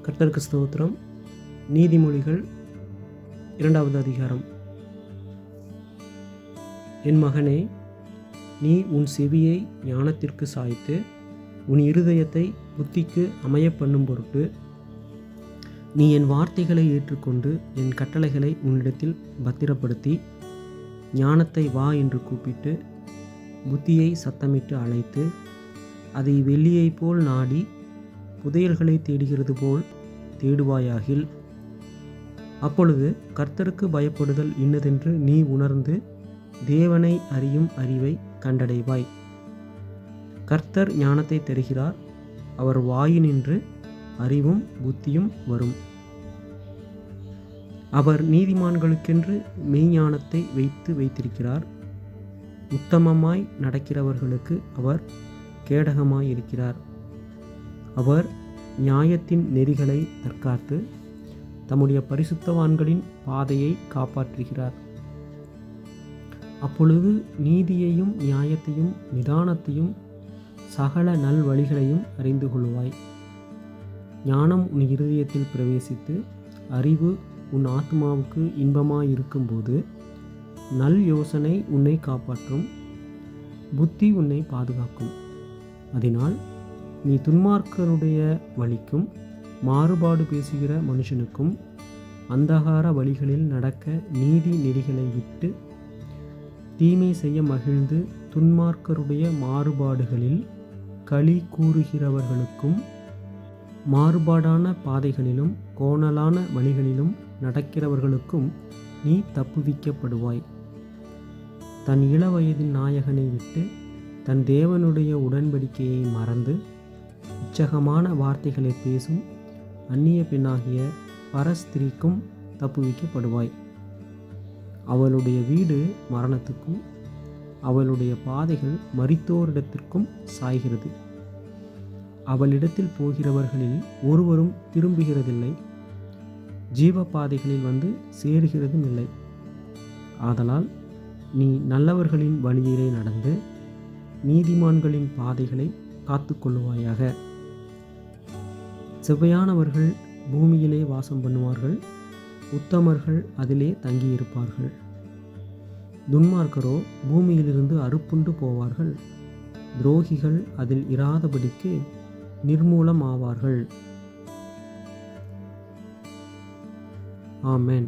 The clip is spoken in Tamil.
கர்த்தருக்கு ஸ்தோத்திரம். நீதிமொழிகள் 2வது அதிகாரம். என் மகனே, நீ உன் செவியை ஞானத்திற்கு சாய்த்து உன் இருதயத்தை புத்திக்கு அமைய பண்ணும் பொருட்டு நீ என் வார்த்தைகளை ஏற்றுக்கொண்டு என் கட்டளைகளை உன்னிடத்தில் பத்திரப்படுத்தி ஞானத்தை வா என்று கூப்பிட்டு புத்தியை சத்தமிட்டு அழைத்து அதை வெள்ளியைப் போல் நாடி புதையல்களை தேடுகிறது போல் தேடுவாயாகில், அப்பொழுது கர்த்தருக்கு பயப்படுதல் இன்னதென்று நீ உணர்ந்து தேவனை அறியும் அறிவை கண்டடைவாய். கர்த்தர் ஞானத்தை தருகிறார், அவர் வாயினின்று அறிவும் புத்தியும் வரும். அவர் நீதிமான்களுக்கென்று மெய்ஞானத்தை வைத்திருக்கிறார். உத்தமமாய் நடக்கிறவர்களுக்கு அவர் கேடகமாயிருக்கிறார். அவர் நியாயத்தின் நெறிகளை தற்காத்து தம்முடைய பரிசுத்தவான்களின் பாதையை காப்பாற்றுகிறார். அப்பொழுது நீதியையும் நியாயத்தையும் நிதானத்தையும் சகல நல்வழிகளையும் அறிந்து கொள்வாய். ஞானம் உன் இருதயத்தில் பிரவேசித்து அறிவு உன் ஆத்மாவுக்கு இன்பமாயிருக்கும்போது நல் யோசனை உன்னை காப்பாற்றும், புத்தி உன்னை பாதுகாக்கும். அதனால் நீ துன்மார்க்கருடைய வழிக்கும் மாறுபாடு பேசுகிற மனுஷனுக்கும் அந்தகார வழிகளில் நடக்க நீதி நெறிகளை விட்டு தீமை செய்ய மகிழ்ந்து துன்மார்க்கருடைய மாறுபாடுகளில் களி கூறுகிறவர்களுக்கும் மாறுபாடான பாதைகளிலும் கோணலான வழிகளிலும் நடக்கிறவர்களுக்கும் நீ தப்புவிக்கப்படுவாய். தன் இளவயதின் நாயகனை விட்டு தன் தேவனுடைய உடன்படிக்கையை மறந்து இச்சகமான வார்த்தைகளை பேசும் அந்நிய பெண்ணாகிய பரஸ்திரிக்கும் தப்புவிக்கப்படுவாய். அவளுடைய வீடு மரணத்துக்கும் அவளுடைய பாதைகள் மரித்தோரிடத்திற்கும் சாய்கிறது. அவளிடத்தில் போகிறவர்களில் ஒருவரும் திரும்புகிறதில்லை, ஜீவ பாதைகளில் வந்து சேருகிறதும் இல்லை. ஆதலால் நீ நல்லவர்களின் வழியிலே நடந்து நீதிமான்களின் பாதைகளை காத்து கொள்ளுவாயாக. செவ்வையானவர்கள் பூமியிலே வாசம் பண்ணுவார்கள், உத்தமர்கள் அதிலே தங்கியிருப்பார்கள். துன்மார்க்கரோ பூமியிலிருந்து அறுப்புண்டு போவார்கள், துரோகிகள் அதில் இராதபடிக்கு நிர்மூலமாவார்கள். ஆமென்.